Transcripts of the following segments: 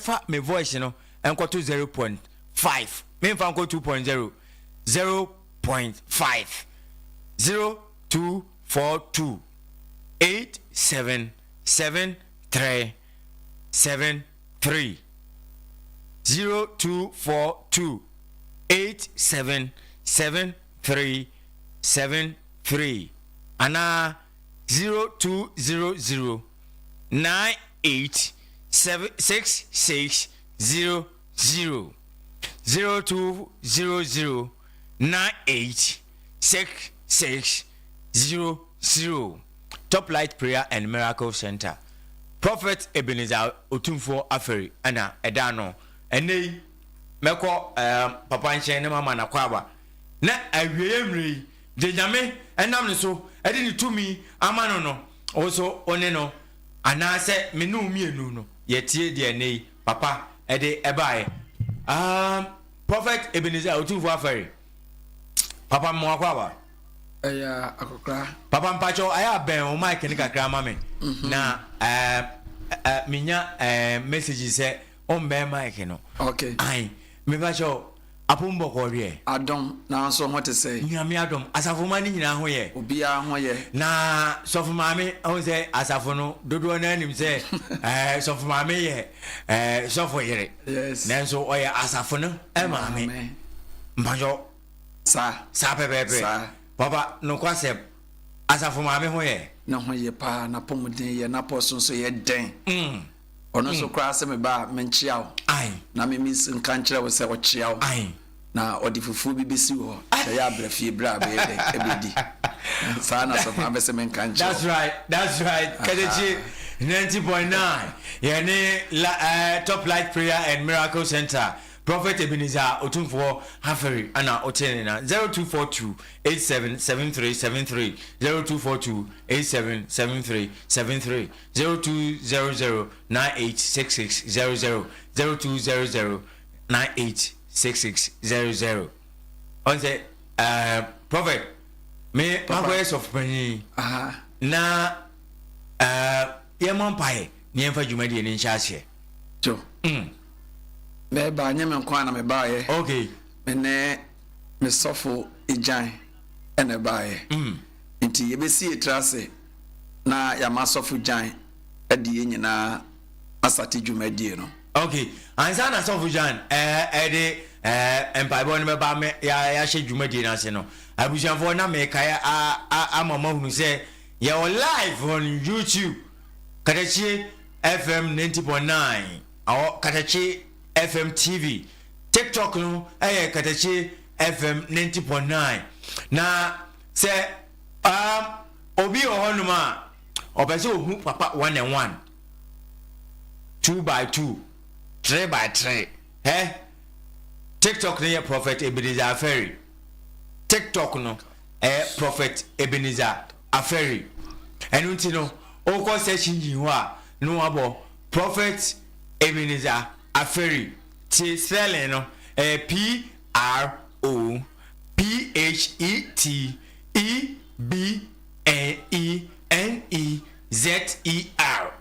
mefa me voice no enko to 0.5 me fa enko 2.0 0.5 0242 877373 0242 877373 ana 0200 986600 0200 986600 Top Light Prayer and Miracle Center. Prophet Ebenezer Otumfour Aferi ana edano ene meko papa nche ne mama na kwaba na awiemri de nyame enam ne so ede ni tumi amano no oso one no anase menu mienu no yetie de ene papa ede ebae Prophet Ebenezer Otumfour Aferi papa mo kwaba aya akokra papa mpacho aya ben o mic ni kakra mame na minya message say on be mic no okay ai me mpacho apumbo ko re adom na so what to say nyame adom asafo mani nyina ho ye obia ho ye na sofo mame on say asafo no dodo na anim say sofo mame ye sofo yere yes nanso oye asafo no mame mpacho sa pepepe sa papa no kwasem asafo maame ho ye na ho ye pa na pomuden ye na poso so ye den ono so kra se me ba menchiaw ai na me mis nkan kire wo se wo chiaw ai na odi fufu bi besi ho ya bra fie bra be ebedi sa na so ma se men kan that's right Katakyie 90.9 yani Top Light Prayer and Miracle Center. Prophet Ebenezer Otumfour Aferi ana otenena 0242 877373 0242 877373 0200 986600 0200 986600 on the prophet me magwes of penny na yemon pae ni emfa dwumadi ni nhyase jo me ba nyame nkwa na me ba ye okay me sofo ejan ene ba ye nti yebesi etrase na ya masofo jan adi nyina asate dwumadi no okay ansa na sofo jan empire bon me ba me ya hye dwumadi na se no abusianfo na me kai amama hunu se ye live on YouTube Katakyie FM 90.9 or Katakyie FM TV TikTok no Katakyie FM 90.9 na se obi ohonuma obese ohu papa 1 and 1 2 by 2 3 by 3 TikTok no Prophet Ebenezer Aferi TikTok no Prophet Ebenezer Aferi enunti no oko searching yin ho no abo Prophet Ebenezer Aferi ti spelling no PROPHETEBENEZER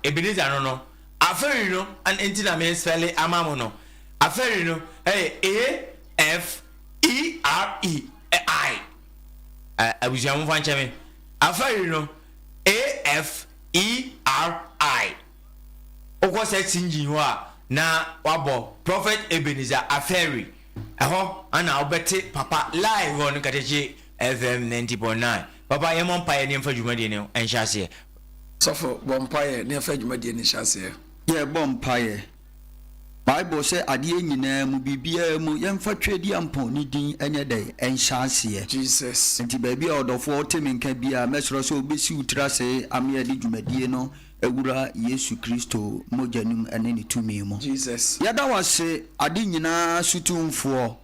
Ebenezer no Aferi no and entina me spelling amamo no Aferi no AFEREI abujamu fanchame Aferi no AFERI oko searching yin ho na wabo Prophet Ebenezer Aferi eho ana obete papa live on Katakyie FM 90.9 papa yemon paye ne mfa dwumade ne enhyase sofo bompaye ne mfa dwumade ne hyase ye bompaye Bible say ade nyina mu bibia mu yemfa twedi ampo ni din enye dai enhyase Jesus nti baabi a odofo teminka bia mesoro so obesi utrase ame de dwumade no ewura Yesu Kristo mojanum ene ni tumi mo Jesus yada wase ade nyina sutumfoɔ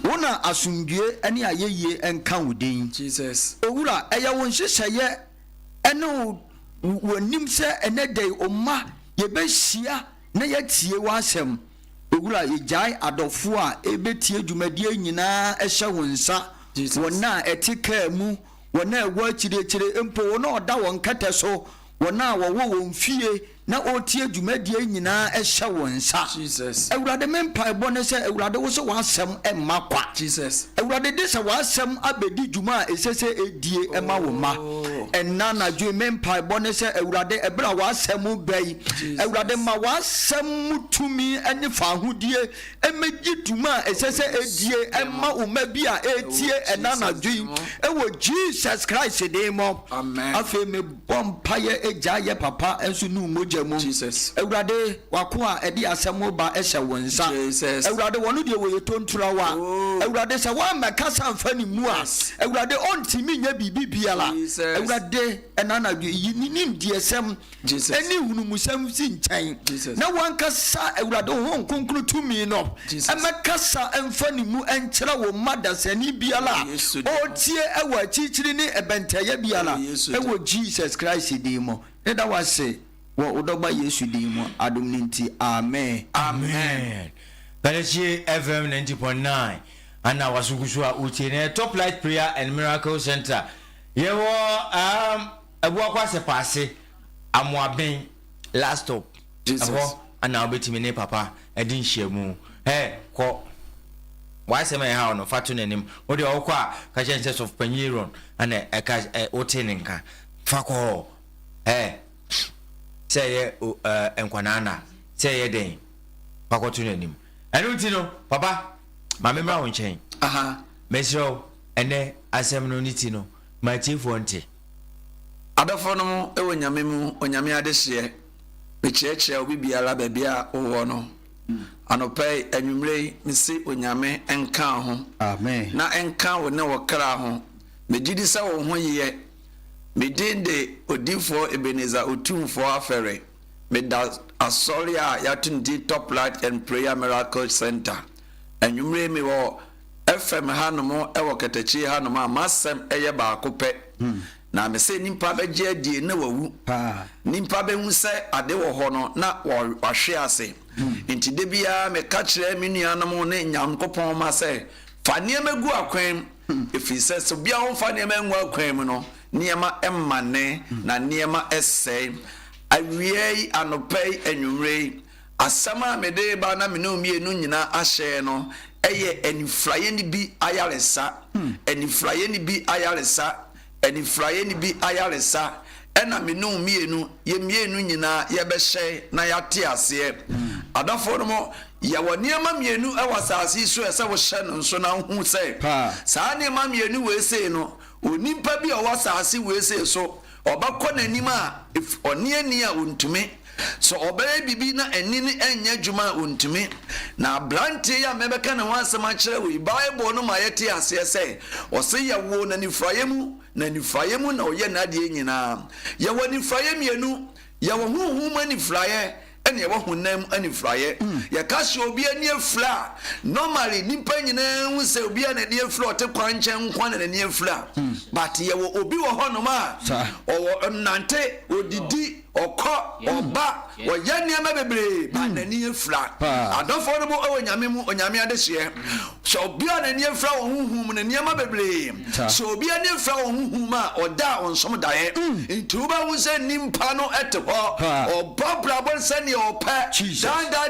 wona asundue ene ayeye enka wodin Jesus ewura eya won hyehyeye ene wonim se ene dai omma yebehia na yatie wasem ewura yejai adofo a ebetie dwumadie nyina ehye wonsa wona etika mu wona ewa chire empo wona oda won kete so wona wo won fie na otie dwumadie nyinaa ɛhyɛ wo nsa Jesus awurade mempa ɛbɔ ne sɛ awurade wo sɛ w'asɛm ɛmma kwa Jesus awurade de sɛ w'asɛm abɛdi dwuma a ɛsɛ sɛ ɛdie ɛma wo ma ɛna nadwo mempa ɛbɔ ne sɛ awurade ɛberɛ a w'asɛm bɛyi awurade ma w'asɛm mu tumi ne faahodie ɛmɛgye dwuma a ɛsɛ sɛ ɛdie ɛma wo ma bi a ɛtie ɛna nadwo yi ɛwɔ Jesus Christ din mu afei mebɔ mpayɛ agya yɛ papa nso ne mogya mu awurade wako a ɛde asɛm ba ɛhyɛ wo nsa awurade wɔno deɛ wɔyɛ tontura wa awurade sɛ woammɛkasa mfa ne mu a awurade ɔntimi nyɛ biribi biara awurade ɛnana yi nimdeɛsɛm ɛne hunumusɛm si nkyɛn na wankasa awurade wo nkonkro tumi no ɛmɛkasa ɛmfa ne mu ɛnkyerɛ wo mma dasani biara ɔtie ɛwɔ akyirikyiri ne ɛbɛntɛyɛ biara ɛwɔ Jesus Christ din mu ɛda wase wɔ wodɔba Yesu din mu adom ne nti amen Katakyie FM 90.9 ana wasugusu a utie ne Top Light Prayer and Miracle Center yewo abuwa kwase paase amoaben last stop Jesus ana obetimi ne papa edin hyiamu ko wasema ya ha no fatu nanim wode okwa a ka chances of panyiron ana eka oteninka fako say enkwanana say den fako tu nanim enu ti no papa ma memra wo nchen mesro ene asem no niti no ma chiefo nti adafo no ewo nyame mu onyame adehye me chiechie obi biara ba bia wo no anopai anwumrei misi onyame enka ho amen na enka wo ne wokra ho megidi sa wo ho ye medinde Otumfour Ebenezer Otumfour Aferi meda asori a yatunti Top Light and Prayer Miracle Center anwumrei me wo FM hanomo ewo Katakyie hanomo amasem eye ba akopɛ na me se nimpa begye adie na wawu nimpa behu se ade wo ho no na wahwe ase nti de bia me ka kire me nuanom ne nyankopɔn ma se fa niema gu akwan efise so bia wo fa niema ngu akwan mu no niema emmane na niema esse awie anopai anwumrei asama me de ba na me no mienu nyina ahye no eye anifraye ni bi ayaresa anifraye ni bi ayaresa anifraye ni bi ayaresa ena menu mienu ye mienu nyina ye behye na yate ase adafo no mo ya woniema mienu ewasase so ese wo hye no so na hu se saa niema mienu we se no onimpa bi owasase we se so obakọ nanim a oni ani a ontumi so obere bibi na enini enya dwuma ontumi na brante ya mebeka na wansema kire we bible no ma yete ase se o se ya wo na nifraye mu na oye na de nyina ya wo nifraye mienu ya wo huhu ma nifraye ene wo hunam anifraye ya kasi obi ani afra normally nimpa nyina hu se obi ana de afra o te kwanche nkwa na ne afra but ya wo obi wo hono ma o nante odidi okọ oba oya niema bebre ba nani afra adofo no mo onyame mu onyame adehye so obi ana ni afra wo huhum na niema bebre so obi ani afra wo huhum a oda onsom dae ntuba hu se nimpa no ete ho obobra bon se ni opa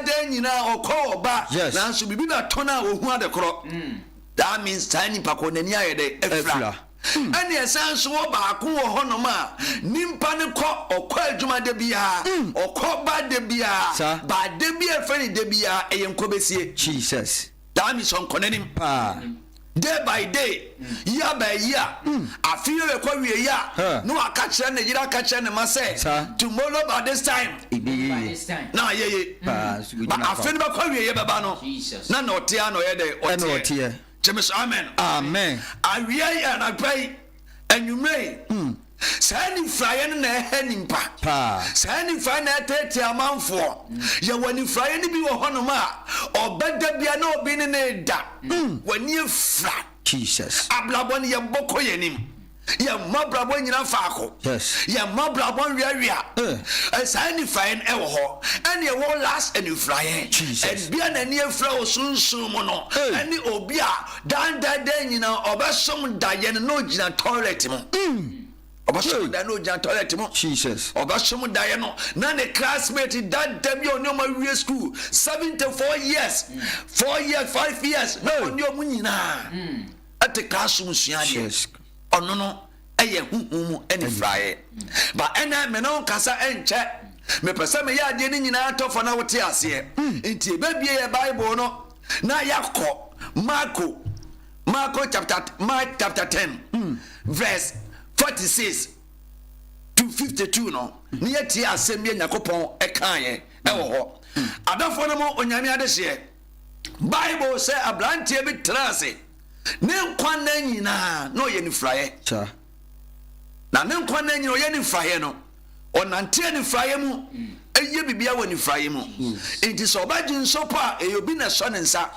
dan nyina okọ oba na so bibi na tona ohu adekoro that means tiny pako nani ayede afra ani esanso wo ba ko wo honom a nimpa ne kọ okọ adwuma de bia okọ ba de bia ba de bia fani de bia eyenko besie Jesus that means on konanim day by day year by year afiro we kwa wie ya no aka kire na yira aka kire na ma say tomorrow by this time na ye ba afiro ba kwa wie ye baba no na na otia no ye de otia James amen awie ya na pai anwumrei sani fraye na hanimpa sani fraye na tete amanfo ya wani fraye ni bi wo hono ma obeda bia na obi ne na da wani fra Jesus ablabon ye boko yenim ya mabrabo nyina faako ya mabrabo wiawia sani fraye e wo ho ene ye wo last eni fraye e bia na ni afra osunsun mo no ene obi a dan nyina obesom da ye no gina toilet mo Obashomu da no jan toilet mo. Jesus. Obashomu da ye no. Na ne classmate that dem yo no ma we school 74 years. 4 years, 5 years. No oni omu nyina. At the classroom suade. Ono no eye huhumu eni fraye. Ba ena me no kasa enche. Me pese me ya ade ni nyina to for na wote ase. Nti be bie ye Bible no na yakọ Mark chapter 10 verse 46 to 52 no ne yeti asem ye Yakopon ekan ye ewo ho adafo no mo onyame adehye Bible say abrantie bi trase ne nkwa na nyina no ye ni fraye na ne nkwa na nyina o ye ni fraye no onante ni fraye mu eye bibia woni fraye mu enti so obaji nsopa eyobi na so ne nsa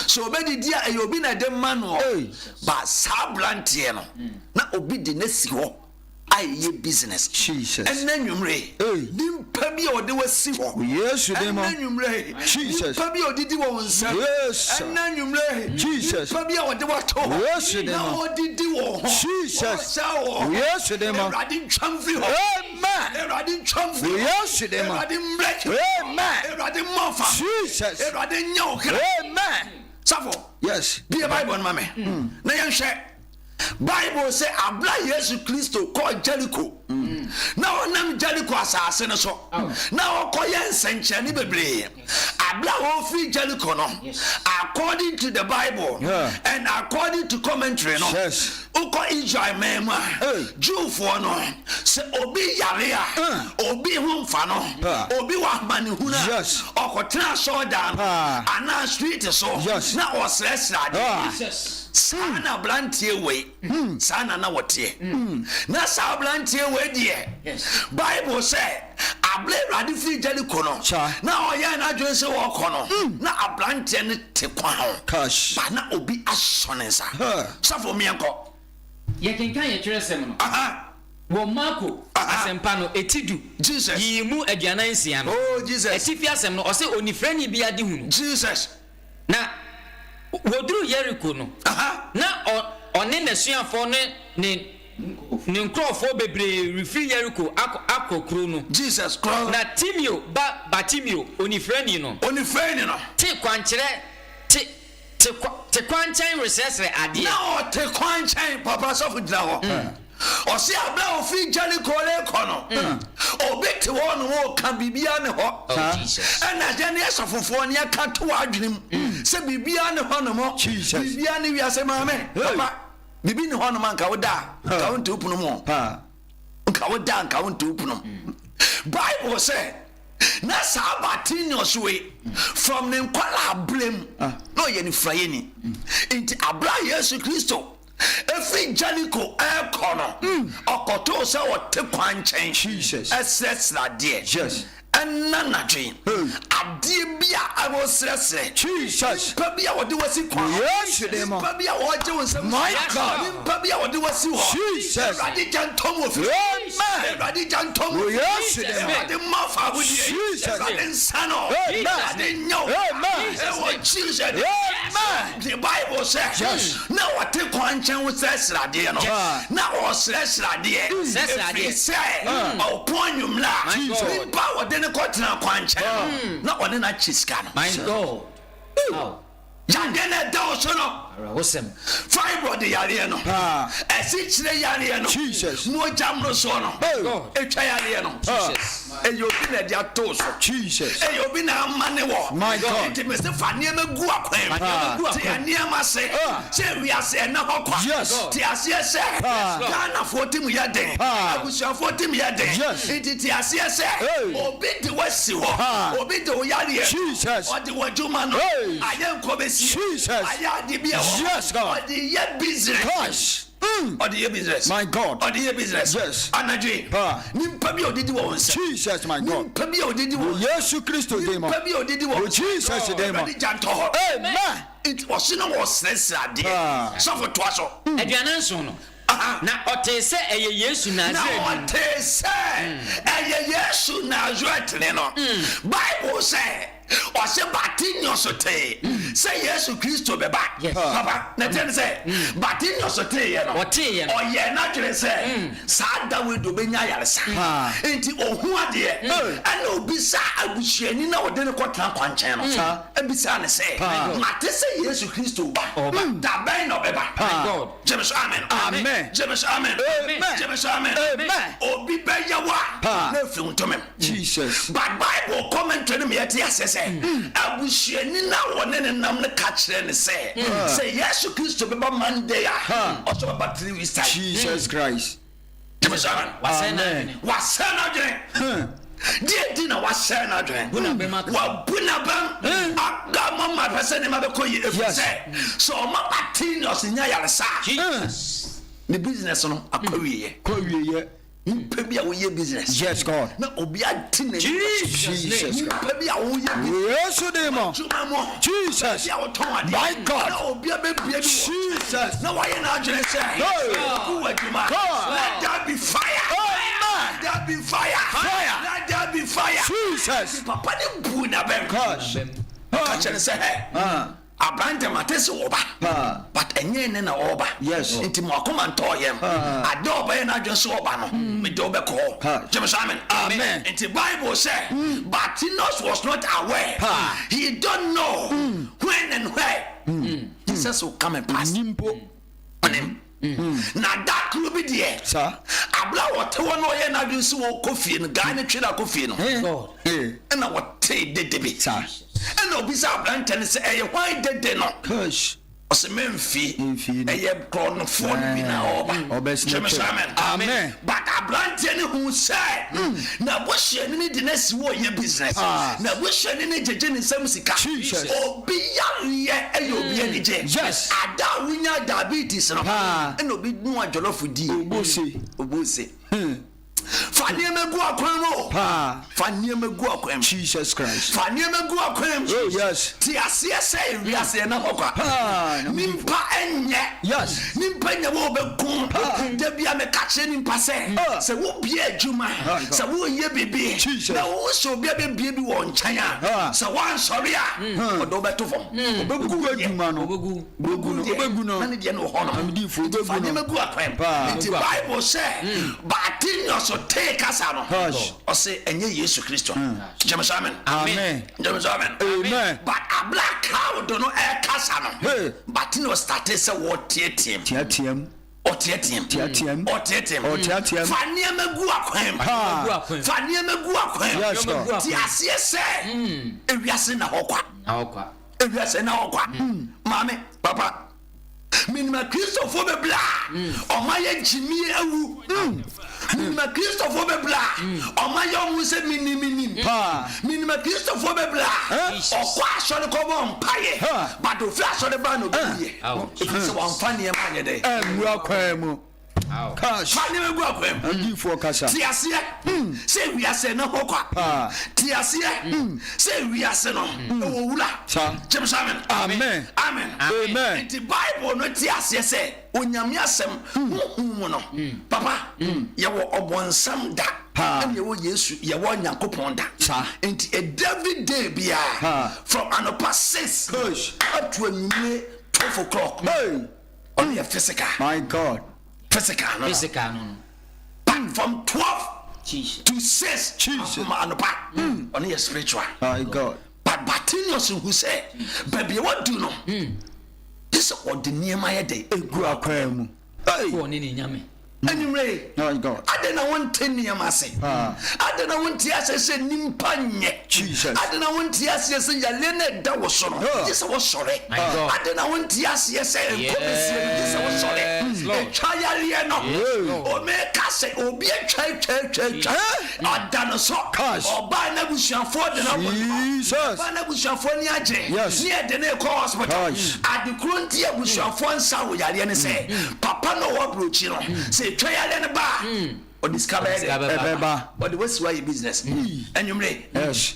so obedi dia eyobi na de ma no ba sabrantie no na obi de na si ho aye business Jesus enanwumre nimpa bi ode wasi ho Yesu de ma enanwumre Jesus nimpa bi odidi wo nsa yes enanwumre Jesus nimpa bi ode wato Yesu de ma odidi wo Jesus Yesu de ma Eradi ntwamfi ho amen Eradi ntwamfi Yesu de ma Eradi mbrek amen Eradi mofa Jesus Eradi nyokra amen safo yes be a Bible mama na yenhwe Bible say abla Yesu Kristo called Jericho. Now onam Jericho asase no so. Now okoye nsenchani bebre. Abla ofi Jericho no. According to the Bible and according to commentary no. Yes. Uko Israel mema. Jew for no. Se obi yare a. Obi humfa no. Obi wa mani huna. Yes. Okotra so dan. Ana street so. Yes. Na osresra. Jesus. Sana blantie we sana na wote na sa blantie we die Bible say able radi fi Jericho no na oya na adwen se wo kono na ablantie ne te kwa ho ba na obi asonensa safo mi enko ye kenkan ye twerɛsɛm no wo Marko asempa no etidu Jesus yimu aduanan sia no oh Jesus etifi asɛm no ɔse onifrani bi ade hu Jesus na woduru Jericho no na ɔne nasuafo ne nkrɔfo bebre refi Jericho akokro no Jesus cross na Batimio onifrani no te kwankyerɛ te kwankyɛn resɛsrɛ adeɛ na te kwankyɛn papa sɔfo dira hɔ Osi abla ofi Jericho le kono obi te wo no wo ka bibia ne ho na je ne asofofo ne aka to adwenem se bibia ne ho no mo bibia ne wiase maame papa bibi ne ho no man ka woda ka wonte upunu mo ka woda ka wonte upunu Bible say na sabati no suwe from ne kwala blem no ye ni fraye ni inti abla Yesu Kristo Efi Jericho kono okoto se wote kwanchen Jesus esesra de yes enanadwe ade bia awosresre Jesus pabia wode wasi kwa yes pabia woje wonsem my God pabia wode wasi ho Jesus radi jantom of amen radi jantom yes radi mafa wodi Jesus radi sano radi nyo amen Jesus amen the Bible says yes na wote kwanchen wosresra de no na wosresra de say oponumla nipa wode ne kotena kwanchen na one na chiska no my God yande na da so no awesome fibroid yare no esi chire yare no Jesus mo jamro so no etwa yare no Jesus eyobi na dia to so Jesus eyobi na amane wo my God ti me se fa ne magu akwan ti ania ma se wi ase na hokwa ti ase se Ghana 40 mu yaden abusia 40 mu yaden ti ase se obi de wasi ho obi de yare Jesus o de wajuma no ayenko besi Jesus ayade bia yes God o de ye business gosh or the business my God or the business yes anadwe nimpa bi odidi wo nsa Jesus my God nimpa bi odidi wo Yesu Kristo de ma nimpa bi odidi wo Jesus de ma amen it was no was necessary so for to aso aduanan so no na ote se eye Yesu Nazareth na ote se eye Yesu Nazareth ne no Bible say ɔhyɛ batinyo sote sɛ Yesu Kristo bɛba papa na tɛn sɛ batinyo sote yɛ no ɔyɛ n'adwene sɛ saa Dawid obɛnya ayaresa enti ohu adeɛ ɛna obisa abusuani na ɔde ne kɔtena kwankyɛn no ebisa ne sɛ mate sɛ Yesu Kristo ba dabɛn na ɔbɛba gyeme so amen gyeme so amen gyeme so amen obi bɛyɛ wa na efiri ntomem Jesus. But Bible commentary me yɛte asɛ sɛ abusuani na wɔne ne nam ne ka kyerɛ ne sɛ Yesu Kristo bɛba Monday a ɔsɔ bɛba 3 weeks time. Jesus Christ. Gyeme so amen wasɛ n'adwene deɛ di na wasɛ n'adwene wabuna bam aga mama pɛ sɛ ne ma bɛkɔ yie efi sɛ so ɔma batinius nya yaresa ne business no akɔwieyɛ nipa bi a woyɛ business. Yes, God. Na obi ati na Jesus. Nipa bi a woyɛ business. Jesus. My God. Na obi a bebie Jesus. Na wayɛ na adwene sɛ. Ku adwuma. Let there be fire. Let there be fire. Let there be fire. Jesus. Papa ne bu na bɛn. Ka kyerɛ sɛ abrante matese oba but enye ne na oba yes nti mo akoma ntoyem ade oba ye na adwe so oba no me de obekọ jeme amen amen nti Bible say but Enos was not aware he don't know when and where Jesus will come and pass na that will be there sir abla wote wono ye na adwe so kofie no guy ne tweda kofie no God na wote dedebi sir and obisa abrante ne se eye why dede no gosh ose memfi eye kronofo bi na oba amen but abrante ne hu say na bohye ne de na si wo ye business na bohye ne jeje ne sam sika obi ye eye obi ani je yes ada wunya diabetes no and obi nu ajolofo di obose Fanieme gu akwam o fanieme gu akwam Jesus Christ fanieme gu akwam oh yes ti ase say wiase na hokwa nimpa enye yes nimpa nya wo bekum da bia me ka che nimpa se wo bia adwuma se wo ye bebe na wo so bia bebie bi wo nkyan a se wan sori a odo beto fom obegu adwuma no obegu no na ne de no ho no amdifo obegu no fanieme gu akwam ti Bible say batin so take us out or say enye Yesu Kristo James amen amen James amen amen but a black cow don't know air kasano but no started say what tietiem fania megu akwam fania megu akwam ti asie say ewiase na hokwa ewiase na hokwa mame papa minima Christopher bebla omaye jimi awu minima Christopher bebla omaye omu se minim minima Christopher bebla okwa asore ko bon paye but ofi asore ba no biye if so wan fani e manye dey emu akwam cash fani me gu akwam andifo kasa ti ase se wiase na hokwa ti ase se wiase no wo wula James amen amen amen the Bible no ti ase se onyame asem hu no papa ye wo obonsam da and wo Yesu ye wo Nyankopon da enti a David day bia from anopa 6 up to 12 o'clock on your physical my God physical no but from 12 to 6 Jesus anopa on your spiritual my God but Batinius who say baby what do no this ordinary my day egu akwam for ni nyame anyway my God adena wonte niam ase adena wonte ase se nimpa nye Jesus adena wonte ase se yale na da wo so no this wo sore adena wonte ase se komisi this wo sore chayale no o me ka se obi atwa adana so oba na busuafo de na Jesus oba na busuafo ni agye ni e de na ko hospital adekro nti abusuafo nsa wo yale ne se papa no wo brochi no se twayale ne ba o discover eba but the what's why your business enyumre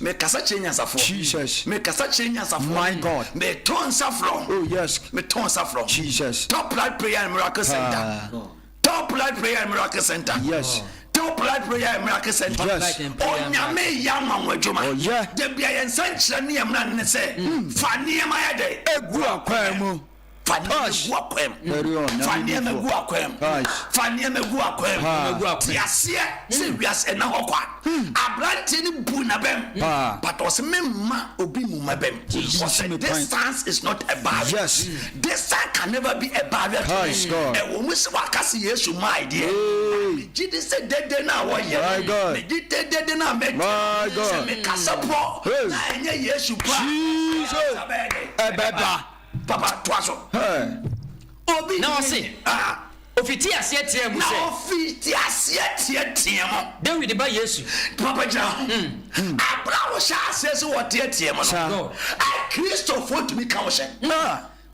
me kasa chenya safo Jesus me kasa chenya safo my God me ton safro oh yes me ton safro Jesus top light prayer and miracle center top light prayer and miracle center yes Top Light Prayer and Miracle Center. Yes. Onyame yama wadwuma. Oh yeah. De bia yen sankyere ne yamna ne se. Fa ne ma ya de. Egu akwan mu. Faniemu akwem. Faniemu akwem. Faniemu akwem. Tiasie se wiase na hokwa. Abrante ni bu na bem. But os memma obi mu mabem. Distance is not a barrier. Yes. Distance can never be a barrier. E wo mu se wakase Yesu ma idea. Gidi se dede na wo ye. My God. Gidi dede na me. My God. Se me kasapo. Na enye Yesu pa. Jesus. Ebeba. Papa twaso. Obi na ose ofiti ase tie mu se na ofiti ase tie mo David ba Yesu papa ja Abraham sha ase so what tie mo no Christo for to me ka wo she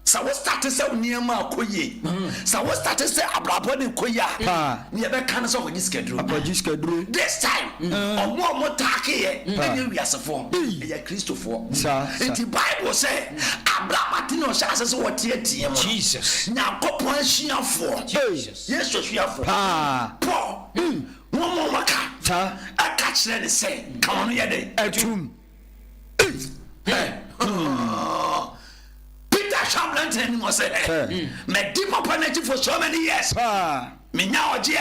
sa wo start say niema akoye sa wo start say abrabo ne koye ne be kan so ko giskaduro this time omo take ye enye wiasefo ye Christopher it Bible say Abraham tino sha ase so what tie mo Jesus na kopon hyiafo Jesus Yesu hyiafo Paul mo maka aka kire ne say ka wono ye de Atum Shamlanten was me deep up energy for so many years. Me now oje.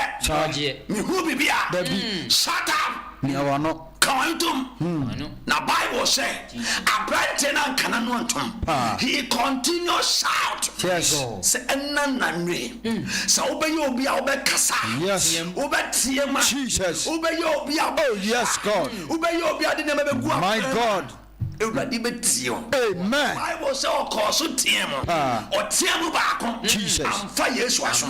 Me who be shut up. Me awano. Come na Bible say Abraham and Canaan he continues shout. Yes. Say enananwe. So obey you be obe kasa. Yes. Obe tiema. Jesus. Obey you be Oh yes God. Obey you be ade na me be gua. My God. Everybody betio. Amen. Bible say o course tiemo. O tiemo baako. Jesus. Am fa Yesu aso.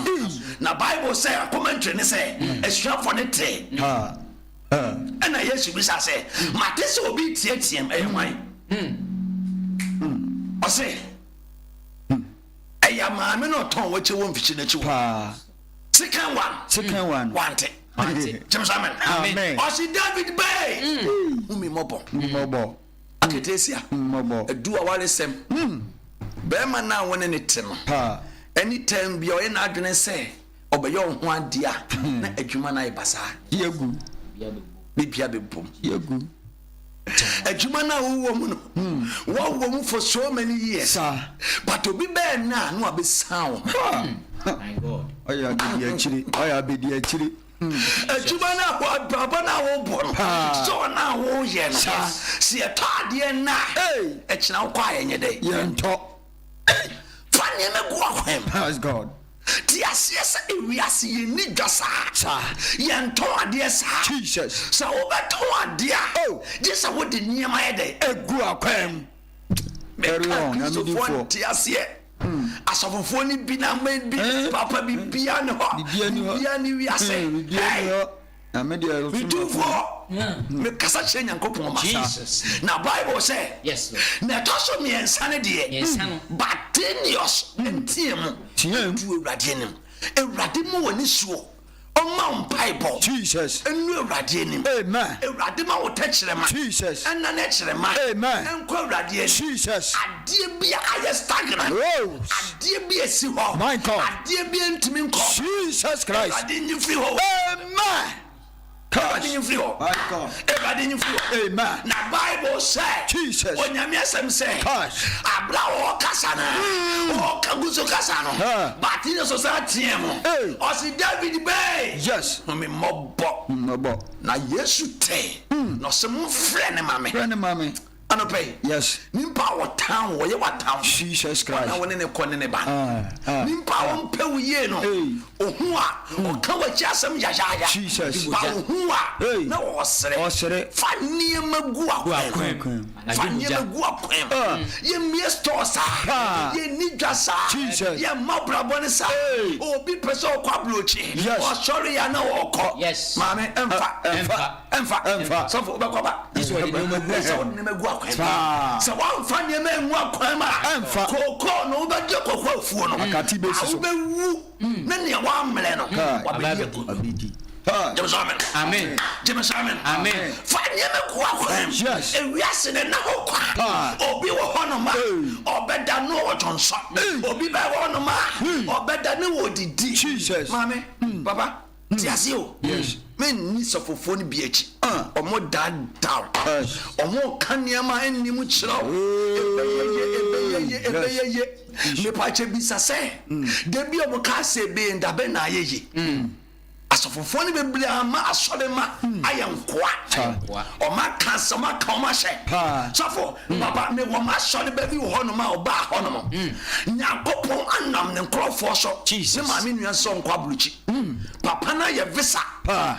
Na Bible say a commentary ne say esua for ne te. Na Yesu bi say mate se obi tietiem ehwan. O say eya maame no ton wache wo mfichi na chi. Second one. Wante. Amen. Amen. O say David Bay. Umi mobo. Aketesia edu awale sem be ma na woni ne te no anytime bi o ye na adwene se obeyo ho adea na adwuma na ibasa yegu bibia bebom yegu adwuma na wo mu no wo mu for so many years but obi be na no abesan my God oya bedi achiri ejuma na baba na wo bon so na wo ye no si etade na e kina wo kwa yenye de ye nto fani me go akwem praise God ti asiesa ewiase ye ni dwasa ye nto ade sa Jesus sa wo beto ade a je sa wo de niema ye de egu akwem very on na me di ti asie asofofo ni bi na men bi papa bi bia ne ho bia ni wi ase na me di Otumfour me kasa che nyankopon ma Jesus na Bible say yes na toso mi ensane de batenius entiemu tu ewrade nim ewrade mo woni suo Oma Bible Jesus enu ewrade nim amen ewrade ma wo techrema Jesus enna na echirema amen enko ewrade Jesus adie bia aye stagnant adie bia si ho my God adie bia ntimi nko Jesus Christ adie nyifi ho amen Everybody in flow. Everybody in flow. Amen. Na Bible say. Jesus. Onyame asem say. Gosh. Abra o kasana. O kaguzo kasano. But in the society emo. O si David Bay. Yes. Me mobo. Na Yesu te. No se mo frene mame. Frene mame. Anope. Yes. Nimpa wo town wo ye wa town. Jesus Christ. Na woni ne kone ne ba. Nimpa wo mpe wo ye no. Ohu a o ka wa chiasem yayaya. Jesus. Ba ohu a na wo sere. Fa niema gu akwen. Fa niema gu akwen. Ye mie store sa. Ye ni dwasa. Jesus. Ye mabrabo ne sa. Obi pese o kwa blochi. O sorry ya na wo ko. Yes. Mame emfa. So for ba. This one ne megu so one fan ye men wa kwan ma koko no ba je koko afuo no akati be so be wu na ne wa mle no wa be abidi amen amen fan ye me ko kwan yes ewiase ne na ho kwa obi wo hono ma obeda no wo tonso obi ba wo no ma obeda ne wo didi Jesus mame baba tiasio men ni sofofo ni bi echi omo dad down omo kaniama ennimu chiro ebeye me pache bisa se de bi omo ka se be ndabe na ayeye asofofo ni bebre ama asore ma ayankoa oma kansa ma ka oma hye sofo baba me wo ma asore ba bi ho no ma oba ho no mo nyakopon anam ne nkrofo so ne ma me nua so nkwa buluchi papa na ye visa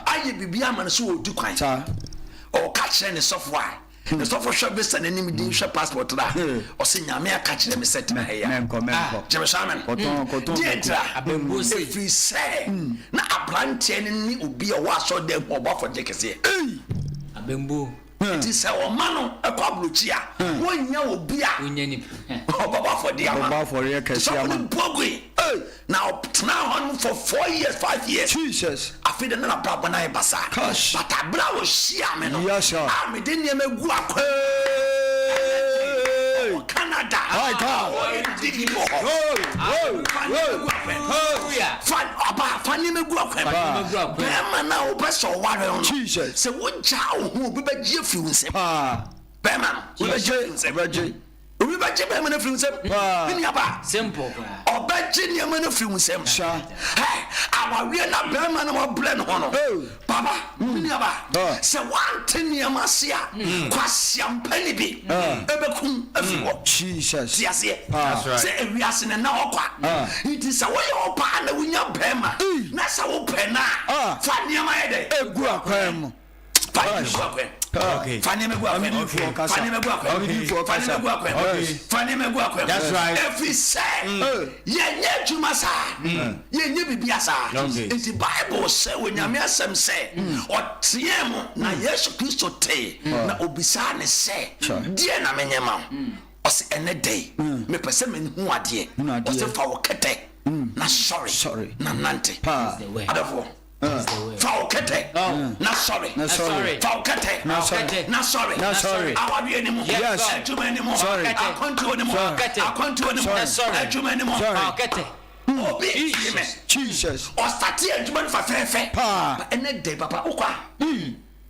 aye bibia ma ne so odi kwan o ka kire ne sofo a ne sofo hwe visa ne nim din hwe passport da o se nyame aka kire me set na he ya menko jebesamen koton abembo se free say na abrante ni obi a wa so dem oba for jekese abembo ti se o mano e kwabluchi a wonya obi a wonya ni oba for dia oba for ye kesi ama now on for 4 years 5 years Jesus afide na baba na e basa but abra wo shia me no me de ne megu akwa Canada my God fani megu akwa be man na obeso ware on Jesus se wo ja wo be begie fi unsem be man wo begie unsem we ba je be man fi unsem ni aba simple obegie ni man fi unsem awawie na be man mo blend ho no baba ni aba se wante ni amasia kwasiam pani bi ebekun afiwo Jesus tiase se ewiase ne na okwa it is a way opa na wunya be ma na sa wo pe na fa ni ama ye de egu akwa mu okay fani megu akwa that's right if we say ye juma sa ye bibia sa the Bible say when nyame asem say otiemu na Yesu Kristo te na obisa ne say die na menyema o se ene day me pese me hu ade o se fa wo kete na sorry na nante adafo Faukete, not sorry, Faukete, not sorry, I want you anymore. Yes, too many more. Sorry, I can't do anymore. I can't do anymore. Sorry, too many more. Sorry, Jesus. Or start here, too many for fair. But any day, Papa, okay.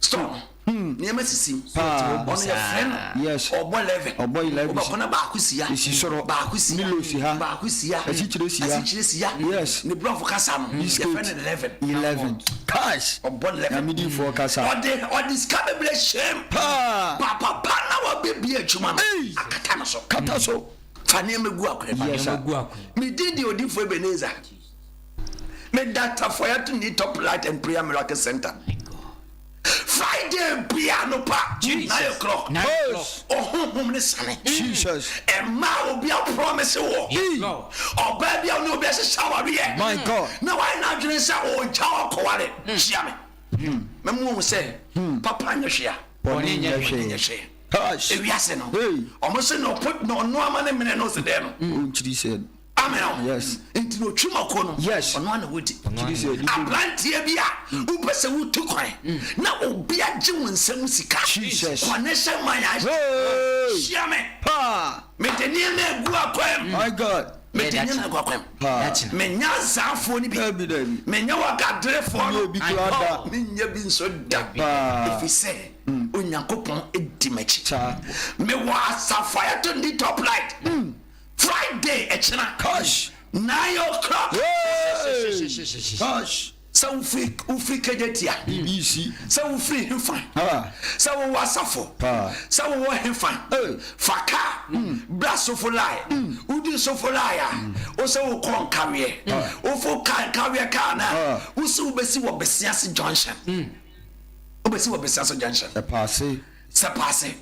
Stop. Near Mississippi, on your friend, yes, or boy 11, or boy 11, Bakusia, yes, the brother Casam, his friend 11, cash, or boy 11 for Casa, or discoverable shame, Papa, Pana will be a Chuman, Kataso, Fanny Meguak, me did the Odi for Ebenezer. Made that for you to need top light and prayer miracle center. Friday piano pa 9 o'clock. Oh, Jesus. And ma will be a promise war. Oh, baby, I know best shower here. My God. Now I not dress or chow koale. Shiame. Memu say, Papa Nyashia. Bonin share. If you ask no, almost no put no man in no sedeno. She said. Amen. Yes. Into no chuma kono. Yes. On one wood. Aplantia bia. Upese wu to kwan. Na obi agye wonsam sika. Jesus. Connection my eyes. Shiame. Pa. Me teni na egu akwam. My God. Me teni na egu akwam. Me nya zafo ni bi. Me nya wagadrefo no bi klada. Me nya bi nso da. If we say Onyankopon edimachi. Me wa safaya to the top light. Friday, echina. Gosh. 9 o'clock. Gosh. So ufri kejetia. BBC. So ufri himfan. So wasafo. So wo himfan. Faka. Braso folai. Udi so folaya. Oso kon kawie. Ofo kan kawie kana. Usu besi wo besiase junction. Obesi wo besiase junction. Se passe.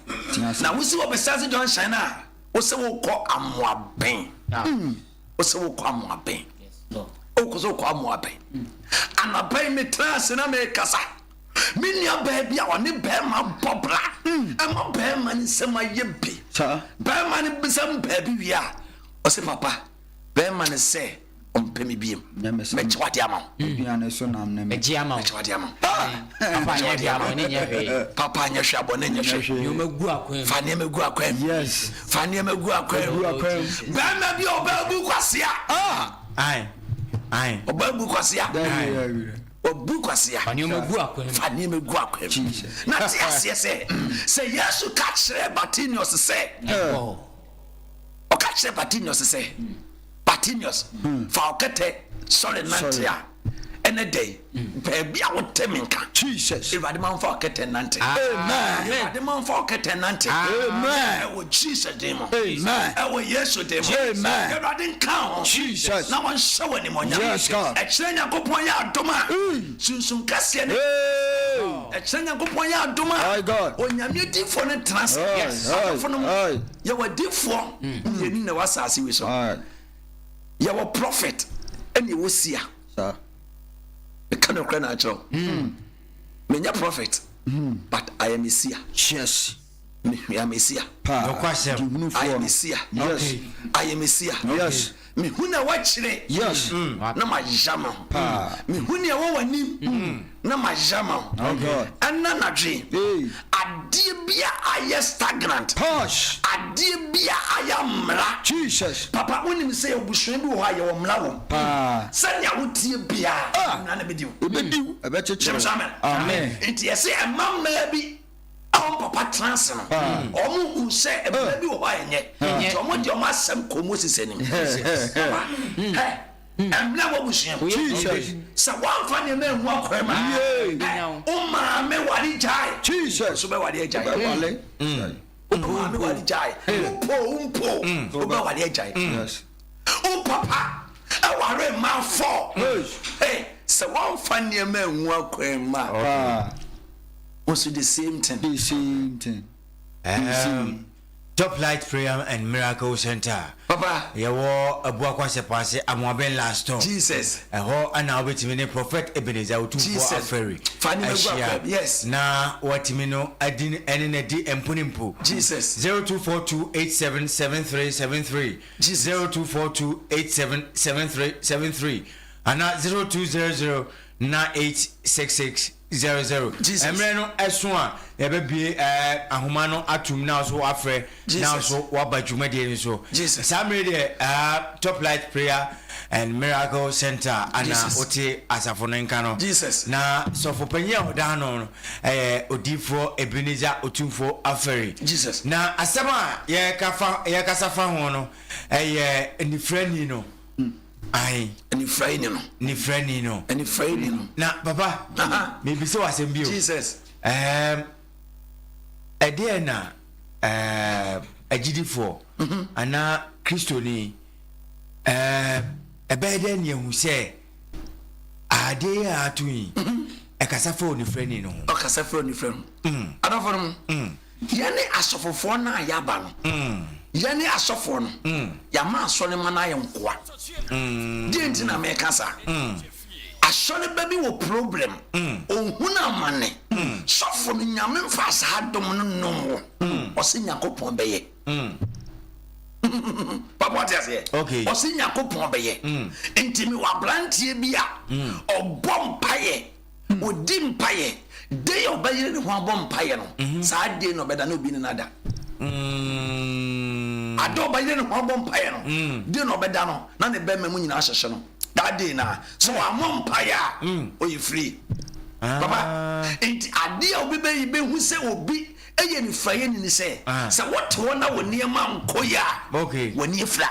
Na usu wo besiase junction na. Ose wo ko amoaben ose wo ko amoaben o ko so ko amoaben anaben me trans na me kasa minia ba bia oni be ma bobra e ma be ma ni sema yebi be ma ni bisam ba bi wi a ose papa be ma ni se on pe mi biem me chwade ama bia na so nam na me ama me chwade ama papa nya hwe abone nya hwe papa nya hwe abone nya hwe yo magu akwam fa ne magu akwam yes fa ne magu akwam be ma bi oba bu kwasia ai oba bu kwasia obu kwasia Fanioma gu akwam. Fanioma gu akwam na ti asie se Yesu ka kire Bartimaeus se o ka kire Bartimaeus se Bartimaeus fa okete sorry nantia ene day baby a woteminka Jesus Everybody man for okete nante amen Everybody man for okete nante amen e wo Jesus demo amen e wo Yesu demo amen Everybody kan Jesus na wan show ni monya yes God e kire Nyankopon ya adoma sunsun kase ne e kire Nyankopon ya adoma my God onyame difo ne trans yes for no ye wa difo ye ni na wasase we so ye wa prophet ene wo sia sir kind of natural. Menya prophet, but I am Messiah. yes I am Messiah. No question. I am Messiah. Yes. I am Messiah. Yes. Me huna wachire. yes Na majama. Me huni ya wanim. Na majama. God Anna nadri. hey Adie bia aye stagnant. push Adie bia aye mra. Jesus Papa unim say obushwe bi wo aye wo mra wo. Sanya wotie bia. Na na bediu. ebediu ebechechere Amen. Enti yesi emamma bi on papa trans no. Omo hu se emamma bi wo aye nye. Omo de omo asem ko Moses anim. Hey. Emla wo bushia. Jesus Sa wan fa ne me hu akwema. O ma me wali jai. Jesus So be wali jai. wale O ma me wali jai. Umpo. O be wali jai. yes O papa. I ware man for. Hey, so one funny man who akwema. Also the same thing. the same thing Top Light Prayer and Miracle Center. Papa, Yawo abuakwa sepase amwaben last time. Jesus. Eho ana obetimi ne prophet Ebenezer Otumfour Aferi. Fani me yes. Na watimi no adin ene na di empunimpu. Jesus. 0242877373. Jesus. 0242877373. Ana 0200986600. Jesus. Emre no eso a yebebie ahoma no atum na so afre na so wabadwuma de ni so. Jesus. Samre de Top Light Prayer and Miracle Center ana ote asafo no nka no. Jesus. Na so for panya oda no odifo Ebenezer Otumfour Aferi. Jesus. Na asema ye kasafa ho no ni friend no. Ai Any Friday no. Ni friend no. Any Friday no. Na papa maybe so asembio. Jesus. Ede na agidifo ana Kristoni ebede ne hu se ade atui ekasafo ni friend no. Okasafo ni friend. Adofo no. Yene asofofo na yaba no. Yani asofo no yama asole mana ye nkoa di ntina me kasa asole baby wo problem ohuna mane sofo no nyame mfa sa dom no no o se Yakobon beye papa what is here okay o se Yakobon beye ntimi wa brantie bia obom paye odi mpaye dey obaye ni ho abom paye no sa dey no beda no bi ni nada ado ba yene ho bom paye no de no beda no na ne be memu nyina ahyehye no that day na so amom paye o you free baba enti ade a obi be hu se obi eye ni fraye ni se se what wona woni ma nkoya okay woni fra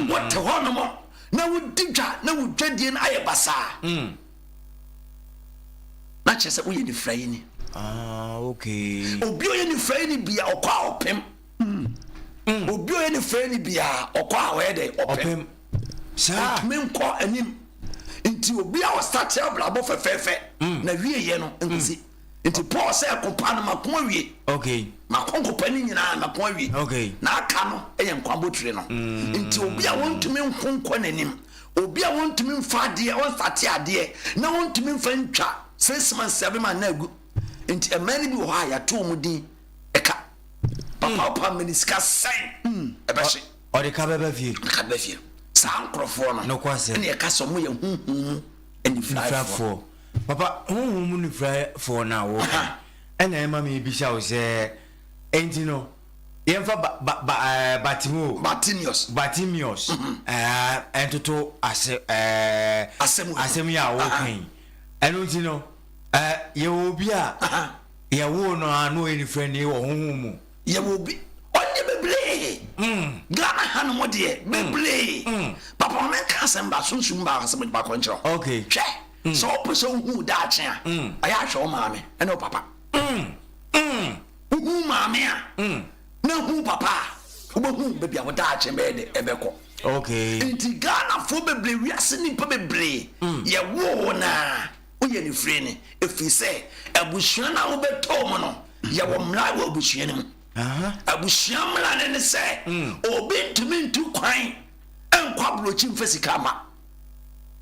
what wona mo na wudidwa na wudwadie na aye basa na chese wo ye ni fraye ni okay obi oye ni fraye ni bia okwa opem obi oye ni fraye ni bia okwa wede opem sa me nko anim nti obi a o start ablabo fefefe na wie ye no nkusi nti Paul say kopa no makon wie okay makon kopa ni nyina makon wie okay na aka no eye nkwa botire no nti obi a wontumi nkonko nanim obi a wontumi mfa de won start ade na wontumi mfa ntwa 6 months 7 man na agu nti emani bi wo ha ya to mu din eka papa minister sign ebehye ode ka beba fie ka beba fie sa nkrofo no kwase ene ka so mu ye huhu eni frafo papa huhu mu ni frafo na wo ena ema me bi sha wo se enti no yemfa Batimius entoto asem ya wo kan eno nti no ye obi a ye wo no anu eni friend ye wo honhom mu ye obi onye beble Ghana hanu mo de beble papa men ka asem ba sunsun ba asem ba konchro okay hwe so opo hu da ache a aya hwe o maame ene o papa hu maame a na hu papa hu bebi a woda ache be de ebeko okay inti Ghana fo bebre wiase ni pa bebre ye wo na oye ni free ni efi se abusua na wo beto mo no ye wo mra wo abusua ni mu abusua mra ne se obi ntumi ntu kwan enkwa blochi mfesika ma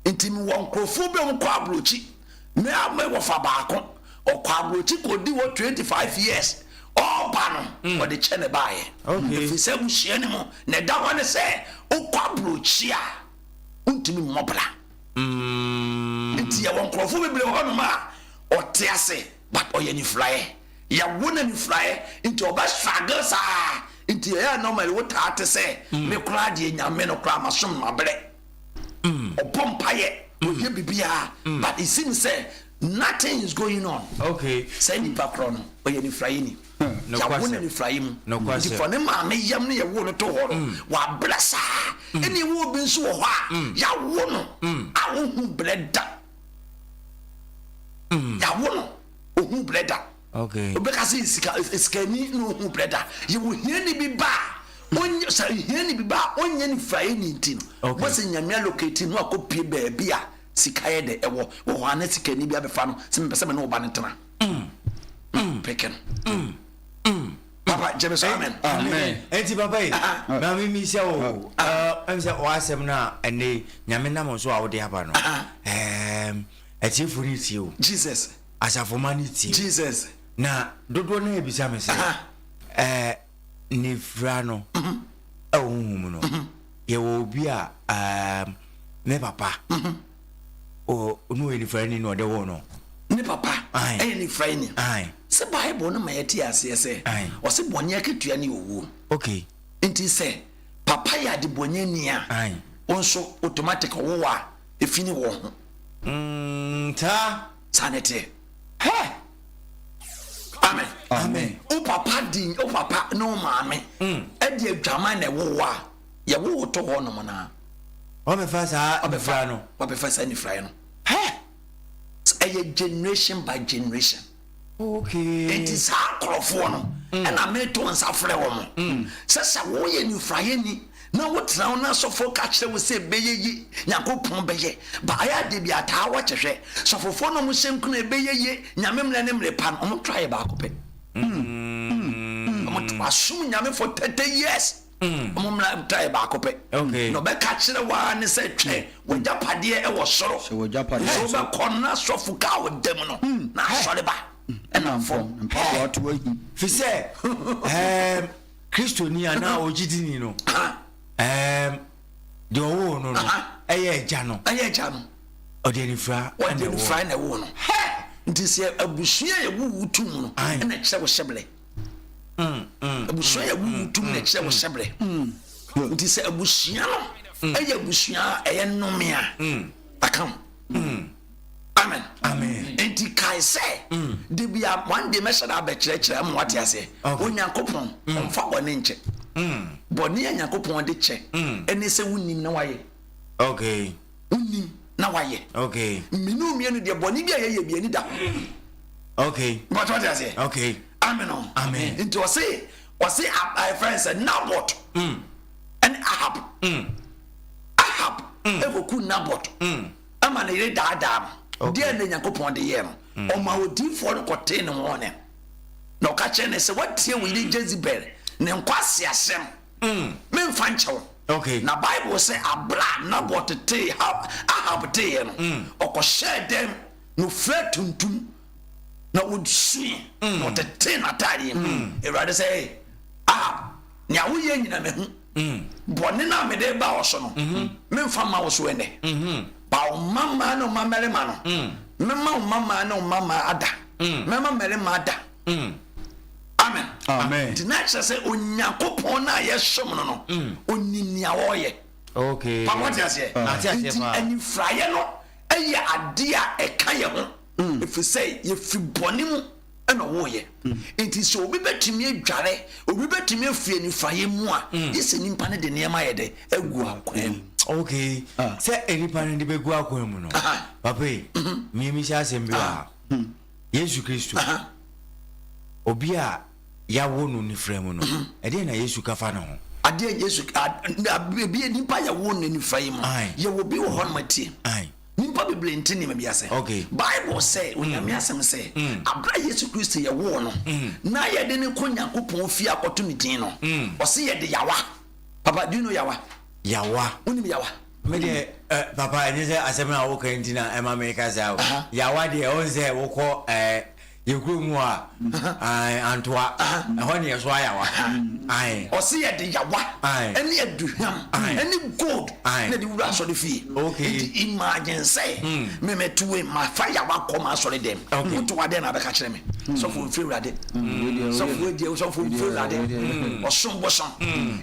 inti mi won krofo be on kwa blochi me wo fa baako o kwa blochi ko di wo 25 years all bano what the chene bae okay if se abusua ni mu na da ho ne se o kwa blochi a untumi mobla inti ya won krofo bebre ho no ma o te ase but oye ni fly ya wona ni fly inti oba struggle sa inti ya normally what ate say me kura de nyame no kura masom mabre opompaye oye bibia but it seems say nothing is going on okay say ni background oye ni fly ni no ya kwase wona ni fly mu no kwase di for ne ma me yam ne ya wo no to ho wa blessa eni wo bi nso ho a ya wo no a wo hu bleda ya wo no o hu bleda okay obekasi iskani no hu bleda ye wo hiani bi ba onye sa hiani bi ba onye ni fry ni ntin wo se nyame allocate no akopie ba bia sikaye de ewo wo ane sikani bi abefa no se me pese me no ba ne tena peken papa james amen enti papa yi na mi sia o am se o asem na ene nyame nam so a wo de aba no eti furi ti o jesus asafomanity jesus na dodo na ebisa me se ni frano ohum no ye wo bi a me papa o no ni frani no de wo no ni papa ni frani se bible no ma yeti ase se o se bonye ketua ni owu okay nti se papa ya de bonye ni a onso automatic wo wa efini wo ho ta sanete amen o papa din o papa no maame e de adwama na wo wa ye wo to ho no na o me fa sa o be fra no o be fa sa ni fra no a generation by generation okay it is akrofo no and I made to answer frɛ wo mo sɛ wo ye ni fra ye ni na wo tra na sofo ka kire wo se beyeyi yakopon beye ba aya de bi ata wo kyehwe sofofo no mo hyenku na beyeyi nyamemle ne mre pan o try ba akopɛ o mo asum nyame for 30 years o mo mla try ba akopɛ okay no be ka kire wa ne se twe wo japade e wo soro se wo japade so be konna sofo ka wo dem no na sore ba na form power to we fi se Christoni ana ojidini no de owo no eye eja no o de ni fra na wo no nti se abusua ye wu tum no na kire wo hyeble abusua ye wu tum na kire wo hyeble nti se abusua no eye abusua eye nomia akam amen enti kai say de bia one day measure na be kire am wate ase onyankopon omfa bone nche bone yanyankopon de che ene se wunim na waye okay wunim na waye okay minu mienu de bone bia ye bia ni da okay but what I say okay amen enti o say my friend said Nabot and Ahab evoku Nabot ama na ire da dia na yakopon de ye no o ma odifo no kote ne ho ne na o ka che ne se watie we ni Jezebel ne nkwase asem me mfa nchew okay na Bible say abla Nabot te Ahab te ye no o ko share dem no fra tuntum na wodsu no te na tare e rather say nya wo ye nyina me hu bone na me de ba wo so no me mfa ma wo so ene ba o mama no mamere ma no mema o mama no mama ada mema mere ma ada amen nti na kyerɛ sɛ onyankopɔn na yɛsom no no onim nea wɔyɛ okay papa te aseɛ nti anifraeɛ no ɛyɛ ade a ɛka yɛ ho ɛfiri sɛ yɛfi bɔne mu ɛna wɔyɛ nti sɛ obi bɛtumi adware obi bɛtumi afiri anifraeɛ mu a yɛsɛ nipa no de nneɛma yɛ dɛ agu akwan mu okay sɛ nipa no de bɛgu akwan mu no papa mimi hyɛ asɛm bi a Yesu Kristo obi a yawo no nifra mu no ɛdeɛ na Yesu kafa no ho adeɛ Yesu bi nipa yawo no nifra mu yɛwɔ bi wɔ hɔ no matie nimpa bebre ntini me biase okay Bible say onyame asem say abra Yesu Kristo ye wo no na ye de ne ko Nyankopon fi akoto ne din no o se ye de yawa papa do you know yawa unim yawa me de papa any say asem na wo kan ntina e ma me ka say yawa de o say wo ko yekuru mu a antoa ho ne so ayawa o se ye de yawa ene aduham ene gold na de wura so de fie okay imagine say me metuwe ma fa yawa ko ma so dem mutu wa de na be ka kire me so for fewurade so for die so for fewurade o som bosom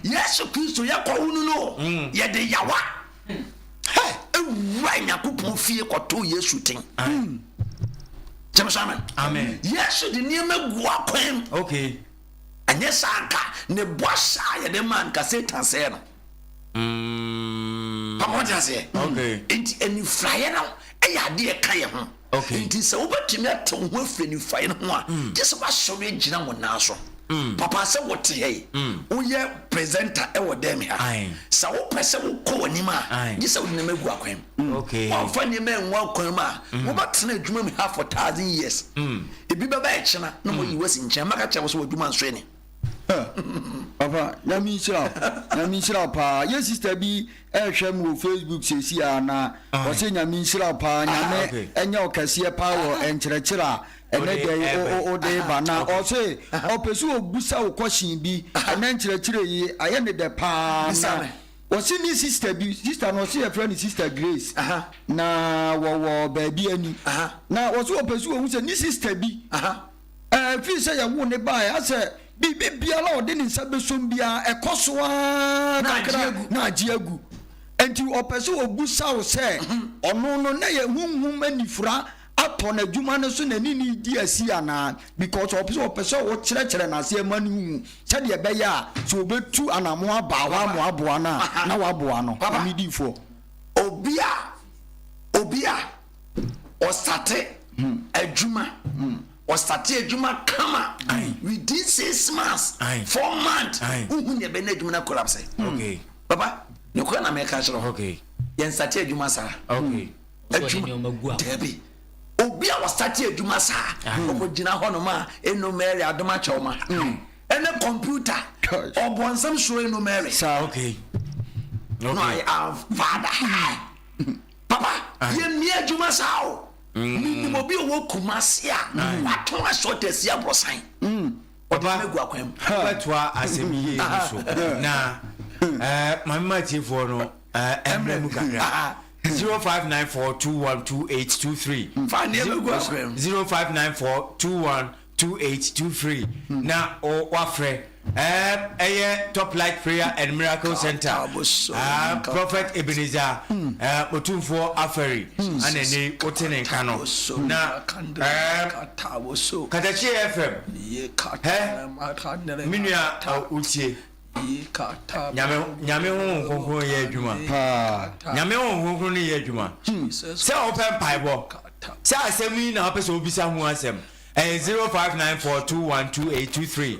Yesu Kristo ye ko hunu no ye de yawa ewura Nyankopon fie ko to Yesu tin amen Yesu de niema gu akwan okay anya sanka ne boasa ye de man ka Satan say no papa just say okay enti eni flyer now e ya de ka ye ho okay enti se wo betimi ato ho afre ni flyer no a just wa so we gina mo na so papa say what hey wo ye presenter e wo dem ha sa wo pese wo ko onima just wo de na magu akwan okay wa fa ni me nwa akwan ma wo batena adwuma mi half for 1000 years ebi baba e chena na mo yi wasi nchen maka che wo so adwuma nso ni papa nyami nshira pa ye sister bi ehwɛ mu Facebook sesi ana o se nyami nshira pa nyame enya okase pa wo enkyerɛkyerɛ ene de o de bana o se o pesu ogusa wo kwashin bi ene enkyerɛkyerɛ yi aye ne de pa na o se ni sister no se e friend sister Grace na wo baby ani na o se o pesu o hu se ni sister bi fi se ya wo ne ba ya se bibi biala ode ni nsabe som bia ekosoa na agiagu enti opese obusa wo se ono no na ye hunhum anifura ato na adwuma no so na nini di asi ana because opese wo kyerɛkyerɛ na se mani hu se de be ya so obetu anamo aba wa mo aboa na wa aboa no amidifo obia o starte adwuma or start adwuma kama within 6 months 4 months who ne be na adwuma na collapse okay papa ne ko na me ka kyerɛ okay yen start adwuma sa okay adwuma debi obi a was start adwuma sa o gina ho no ma eno Mary adoma chawma ene computer obonsam so eno Mary sa okay no I have father papa ye mi adwuma sa o minimo bi wo kumase a wato asotesi abrosan papa megu akwam patwa asemiye so na mama tifo no emre mu kakra 0594212823 0594212823 na o wafre top light prayer and miracle center prophet Ebenezer Otumfour Aferi anene otene kano na Katakyie FM minua utie nyame ho konkron ye adwuma nyame ho konkron ye adwuma se open pipe se asemi na opese obisa ho asem 0594212823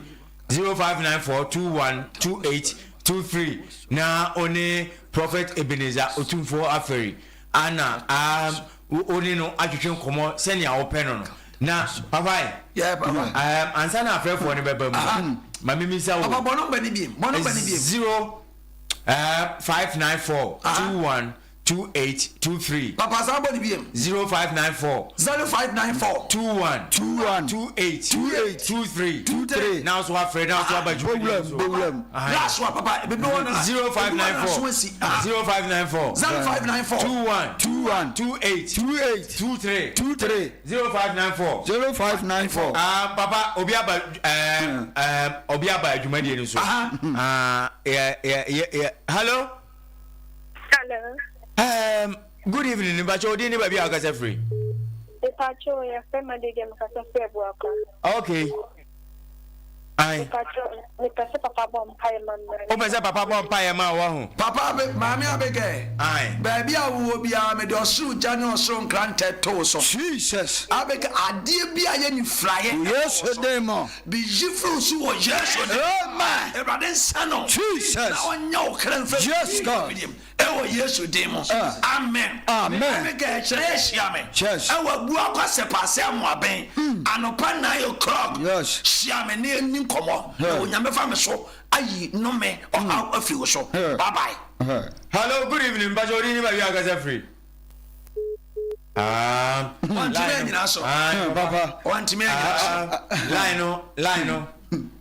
0594212823 na one prophet Ebenezer Otumfour Aferi ana oni no atwetwe komo se ne open no na papa yeah papa ansa na afre for ne beba mu mami mi sa wo papa bono bani bi 0594212823 2823. Papa somebody be 0594 0594 21 28 23. Now so Aferi, now so Problem. last one papa be 0594 21 28 23. 0594 Papa Obiaba Jumadi ni so. Hello. Good evening, Bacho. Didn't baby Aferi. Okay. Aye. Papa bomb pie man. Papa bomb pie ma wa Papa mami abege. Aye. Baby awu bi a me do suru jano so nkrante to so. Jesus. Abege ade bi a ye ni flyer. Yes, demo. Bi jifru su wo yes. Amen. Everade sano. Jesus. Na onya okran fa. Yes, God. Ewo Yesu demo. Amen. Amen. Abege chere shia me. Yes. Ewo bu akwase pase amoaben. Anopa 9:00. Yes. Shia me ne nkomo. Onyame fa me so. Ayi no me afi wo so. Bye bye. Hello, good evening, Bacho. Didn't baby Aferi. Papa. Line.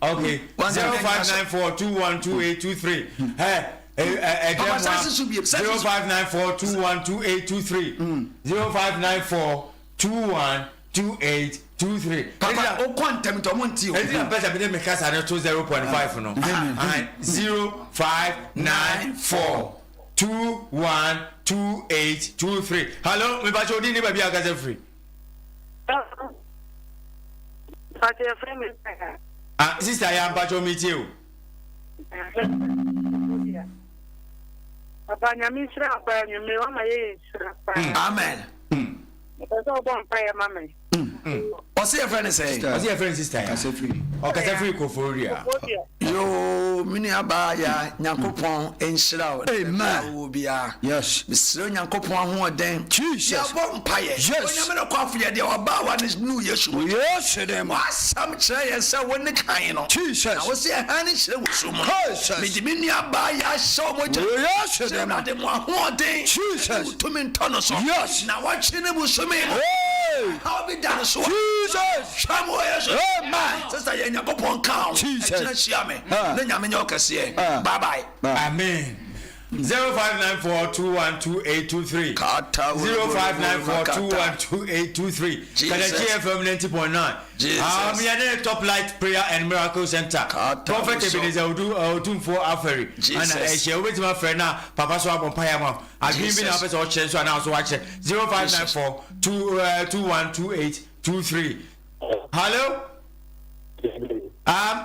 Okay. 0594 212823. Hey. 0594 212823. 0594 212823. Papa, o quantum to monti o. Ezi pesa bide me kasa na 0.5 no. 0594 212823. Hello, me ba chodi ni ba bia kasa free. Sister ya ba cho meet you. Papa nyami sira pa nyami wa ma ye sira pa. Amen. So bon pa ya mama. What's your friend say? What's your friend sister? Kasa free. O kasa free ko foria. Yo, mini aba ya Nyankopon enhira o. Amen. Wo bia. Yes. Misiro Nyankopon ho den. Jesus. Ya bon paye. Yes. Onyame no kwafu ye de oba wa ne nu Yesu. Yes, demo. Asam chere ye se woni kan no. Jesus. Na wo se ha ne chere wo so mo. Jesus. Me di mini aba ya show mo je. Yes, demo. Na de mo ho den. Jesus. To me ntono so. Yes. Na wa chine bu so me. Hey. How be done so? Jesus. Amen. Sister ye Nyankopon kan. Jesus. Ne nyame nye okese. Bye bye. Amen. 0594212823. 0594212823. Katakyie FM 90.9. We are the Top Light Prayer and Miracle Center. Prophet Ebenezer Otumfour Aferi. And I share with my friend now. Papa so abon payama. Agreement be na person o chen so na so watch 0594212823. Hello.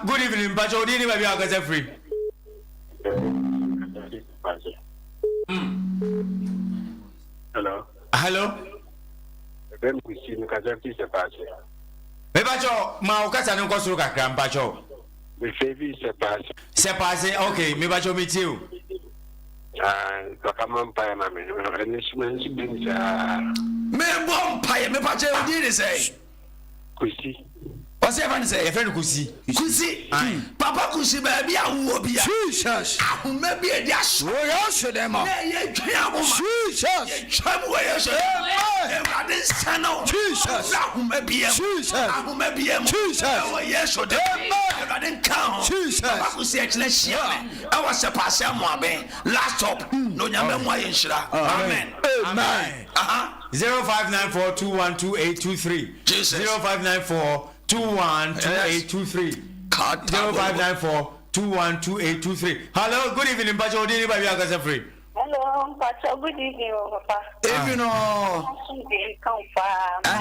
Good evening, Pacho. Dini baby akase free. Hello. Ben kusi ni kazati se passe. Me Pacho, ma o kasa no kwasuru kakra Pacho. Me fevi se passe. Se passe, okay, me Pacho meet you. Papa mampa ma me. Enishment bin sa. Me bom paye me pache o di say. Kusi. What's your friend say? Your friend Kusi. Kusi. Papa Kusi baby awu obi a. Jesus. Me be e dia so. Yes, demo. Ye twa mo. Jesus. Twa mo ye so. Everade sano. Jesus. Me be e. Jesus. Me be e. Jesus. Ye so de. Everade kan. Jesus. Papa Kusi e kile hia me. I was a pass am aben. Laptop. No nyame mo ye nhira. Amen. Amen. 0594212823. Jesus. 0594212823. 0594212823. Hello, good evening, Pacho. Dini baby akase free. Hello, Pacho. Good evening, Papa. Even no.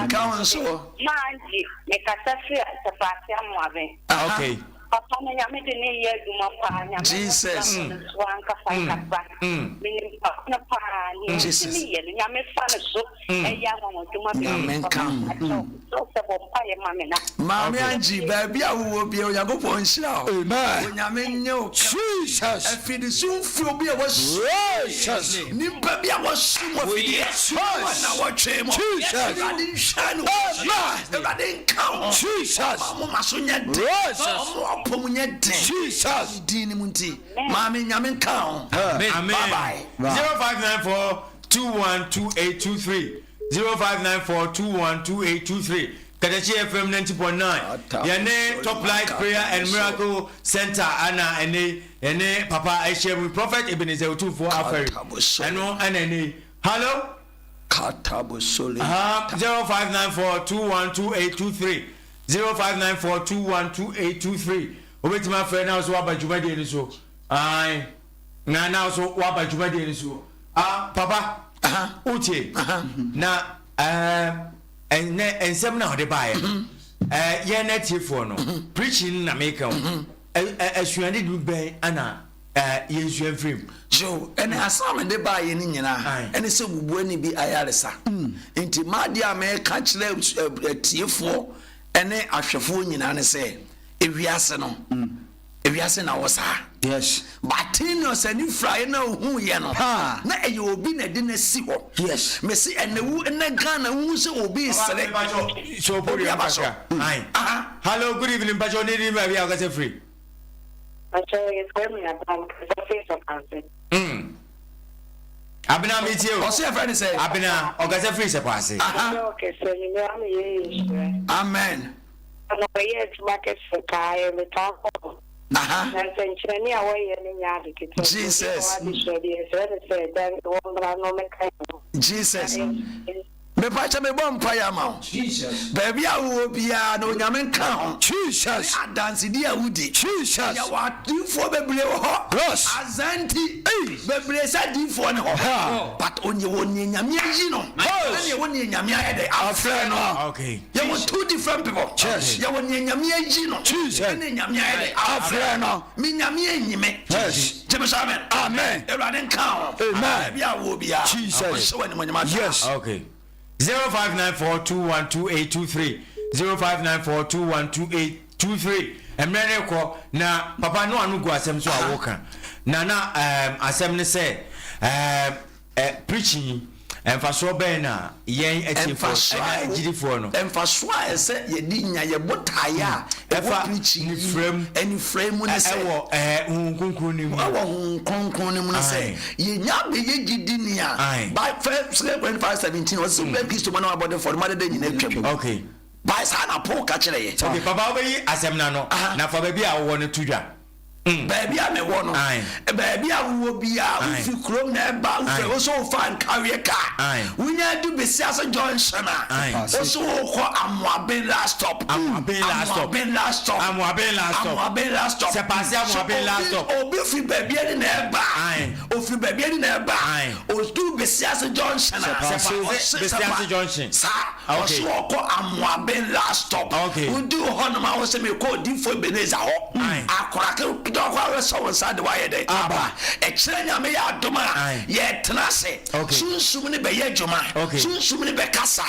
Count so. Manji, me kasa free at pase amoaben. Okay. Papa me nyame de ne ye adwuma pa nyame. Jesus. Wan ka fa ka ba. Me ni pa na pa ni. Jesus. Me ye nyame fa ne so. E ya mo adwuma bi. Amen. So se bo pa ye mame na. Mami Angie, baby, I will be a Yago Shao. Amen. Yamin, Jesus. I feel the soon feel be a was Jesus. Nimbabia was soon of Jesus. Our chemo. Jesus. I didn't shine. I didn't count. Jesus. Masunya. Jesus. Dini Munti. Mami Yamin count. Amen. Bye bye. 0594 212823 0594212823 Katakyie FM 90.9 yene Top Light Prayer and Miracle Center ana ene papa Aisha Prophet Ebenezer Otumfour Aferi eno anene hello Katabosole 0594212823 0594212823 obetima friend now so abajuma de ni so ai na so abajuma de ni so papa uche na ensem na ode bae ye na tiefo no preaching na make asuande du ben ana ye nsuan frame so ene asam de bae ni nyina ene se bubu ani bi ayaresa enti made a me ka kire tiefo ene ahwefo nyina ne se ewiase no ewiase na wosa yes batino se ni fry na hu ye no na eye obi na de na si ho yes me se ene wu ene Ghana hu se obi sere so pori abasha ai hello good evening bajo ni ni ma bia ga free Actually, it's going to the face of answer. Abena meet you. o se friend say Abena o ga free se pass. Okay, so you know I'm here. amen No, yes, market for Kai, the talk. That's in China, away in Yadi. Jesus. Jesus. Me pacha me bom paya ma. Jesus Baby a wo bia no nyame kan ho. Jesus Adanse dia wudi. Jesus Ya wa difo bebre ho. yes Azanti bebre sa difo ne ho. But onye woni nyame yi no. Ane woni nyame ayede afre no. Okay. You want two different people. Yes. You want nyame yi no. Jesus. Ane nyame ayede afre no mi nyame enyime. yes Jerusalem. amen Erade kan ho. Amen. Bia wo bia. Jesus. So woni mo nyama. yes Okay. 0594212823 0594212823 emrene ko na papa no anu go asem so awoka na asem ne say preaching emfaso ben na yen atifo agirifo no emfaso a ese ye di nya ye botaya efa preaching ni frame any frame ne say ewo hunkunkun ni mu awo hunkunkun ni mu ne say ye nya be ye gidi ni a by 1:17 was so be Christ man about for mother day nyina twem okay by sana Paul ka kire ye okay papa obeyi asem na no na fa ba bi a wo ne tudwa baby a me wo no baby a wo bia ufi krom na eba ufi wo so fan carry car wunya du besi as Johnson wo so ko Amoaben last stop Amoaben last stop c'est passé Amoaben last stop obi fi baby ni na eba ofi baby ni na eba o du besi as Johnson c'est passé besi as Johnson sa o so ko Amoaben last stop wo du ho no ma wo se me ko di fo Ebenezer ho akora ke dɔkwa so sa de why dey aba e kire nyame ya adoma ye tenase sunsum ne be ye dwuma sunsum ne be kasa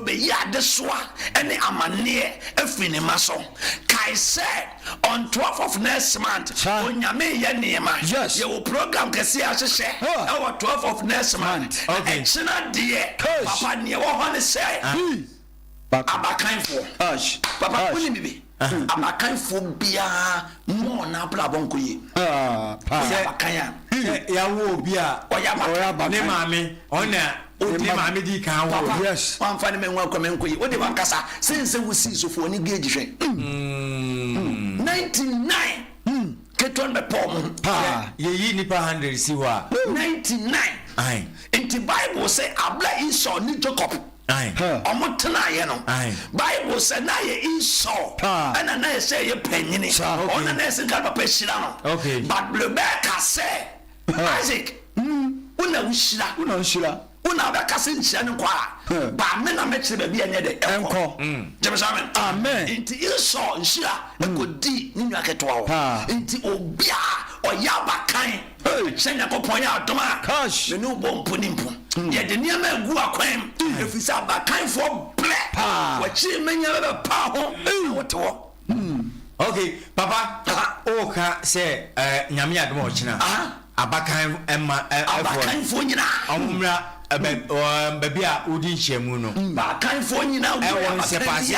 be ya de soa ene amane afiri ne maso kai said on 12th of next month onyame ye niema ye wo program kese ahyehyɛ e 12th of next month e china de papa ne wo ho ne say abakanfo papa kuni bibi abakanfo bia mo na plabon koyi abakanya ya wo bia oya ba ne mame ona ne mame di kan wo yes wan fa ne menwa komen koyi wo de wankasa sense wo si sofo ni gauge hwe 99 keton be pom ye yi nipa 100 si ho a 99 in the Bible say abla Esau ni Jacob omo tena ye no Bible say na ye Esau ana na say ye panyini ona na say God papa hira no but Rebecca say Isaac una ushira una ba kase nchia ne kwa ba me na me kire ba bia nye de enko Jerusalem amen inti Esau nchia ekodi ni nwa ketwa ho inti obia oyaba kan senya ko ponya adoma me no bompo nimpo ye de niam agu akwan efisa ba kan fo ble wa chi menya ba pa ho woto okay papa o ka say nyame adoma o china abakan emma abakan fo nyina omra baby a udi nhyiamu no ba kan fo nyina e won se passe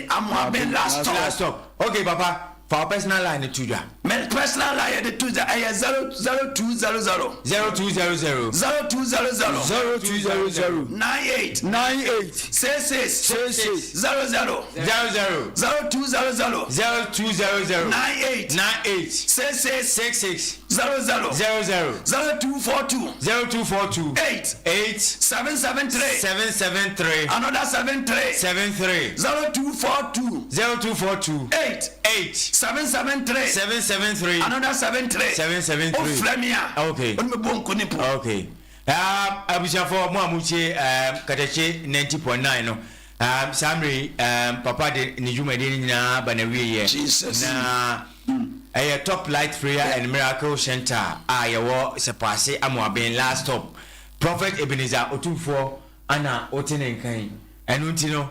Amoaben last stop okay papa for personal line to dwa My personal line the 0200 0200 0200 98 98 66 00 00 0200 0200 98 98 66 00 0242 0242 8 773 another 73 0242 8 773 another 73 oh Flemia okay on me bonko nipo okay abusha for mo amuche Katakyie 90.9 no Samri papa de ni jumade ni nyina banawie Jesus na top light prayer and miracle center yewo sepase amoaben last stop prophet Ebenezer Otumfour ana otene nkan enu nti no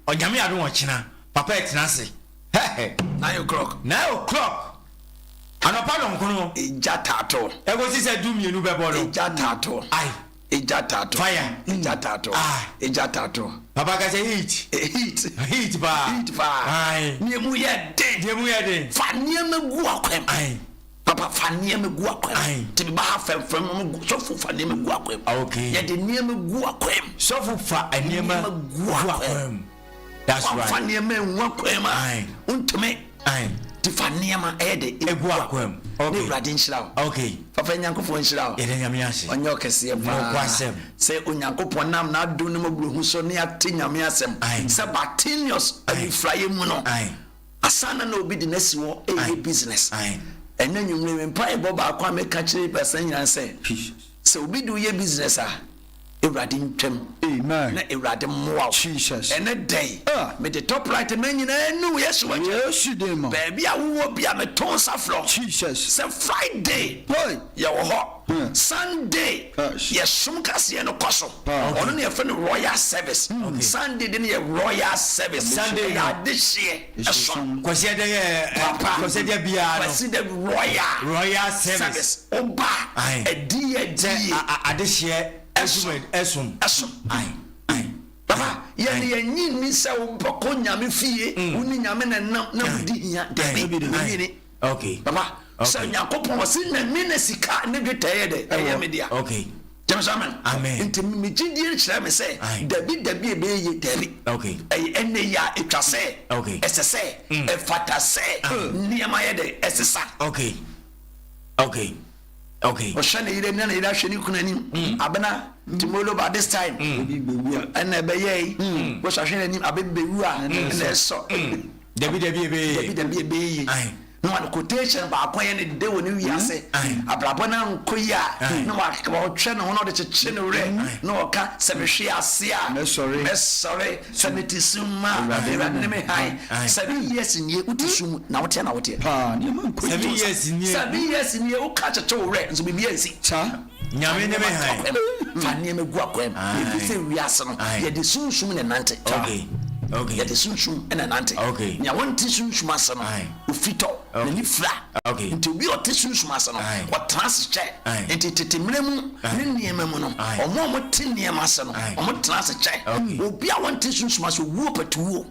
onyame ado wo chena papa etenase 9 o'clock anopa no nkono ejatato ego si se du mienu bebo no ejatato ai ejatato fire ejatato ejatato papa ka say heat ba ai niemu ye den fa niemu gu akwem ai papa fa niemu gu akwem ti ba fem so fu fa niemu gu akwem okay ye de niemu gu akwem so fu fa niemu gu akwem that's right fa niemu gu akwem ai untume ai ti fa niemu ede egu akwem okay ne radin shirawo okay papa nyankofo nshirawo ye de nyame ase onye okese no kwasem se onyankopon nam na adu ne mabruhu so ne ate nyame asem se batinius abifraye mu no asana na obi di nasi wo business enya nyumre mpa e boba akwa meka kire person nyina se obi du ye business Ewurade ntwam amen na Ewurade mmoa Jesus ene day me the top right man nyina enu yesu wa yesu dem baby awo bia me ton saflo Jesus se Friday boy ye wo ho Sunday yes sum kase no koso ono ne fe no royal service Sunday de ne royal service Sunday ya this year kwase de kwase de bia no kwase de royal service oba edi adehye esum ai papa ye nyi se uboko nyame fie uni nyame na mudi hia de okay papa so nyakopon se na mina sika ne dweteye de eye media okay Amen. Nti mi gidie kire me say dabi ebeye dabi okay ene ya etwa say okay esese e fata say niema ye de esesa okay o shane ire na ire ahwani kunani abena timolo by this time ene ebeye wo shahwani ni abebewu a ene so dabi ebeye no one quotation ba akwan ne de woni wiase abrabo na nkoya no wa twa no no de cheche no re no ka se be hwe ase a me sorry sanity suma ne me hai 7 years nie utisum na wote na wote pa ne man ko 7 years nie o ka cheche re nso bibia nsi cha nyame ne me hai fa ne me gu akwam e se wiase no ye de sunsum ne nante okay ya de sunshum ena nante nya wonti sunshum asano ufito na ni fra nti obi o te sunshum asano o transche nti tetemremu ne niema mu no omo te niema asano omo transche obi a wonti sunshum aso wuo patuo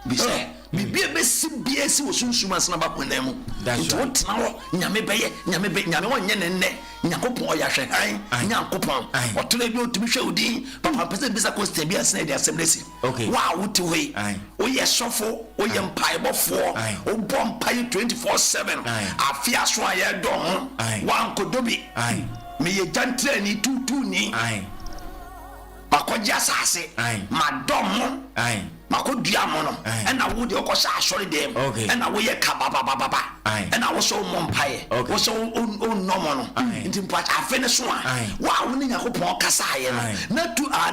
bise bibia besi bia si wo sunshum asano ba kwena mu nti wo tena ho nyame wonye ne nne nyakopon oyahwe han nyakopon otole bi otumi hwe odi papa pese bisa cost bi asena di assemblesi wa wuti we oye sofo oye mpaibofo o bom pai 24/7 afia so aye do ho wa nkodobi me ye jantre ni tutu ni makoja sase madom makodua mo no ena wo de okosha asori dem ena wo ye ka baba ena wo so mo mpae wo so on no mo no nti mpa afene so a wa wo ni yakopon kasa aye no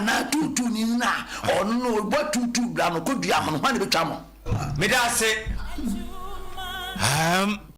na tu ni na ono bo tu bra no kodua mo no ma ne betwa mo me da se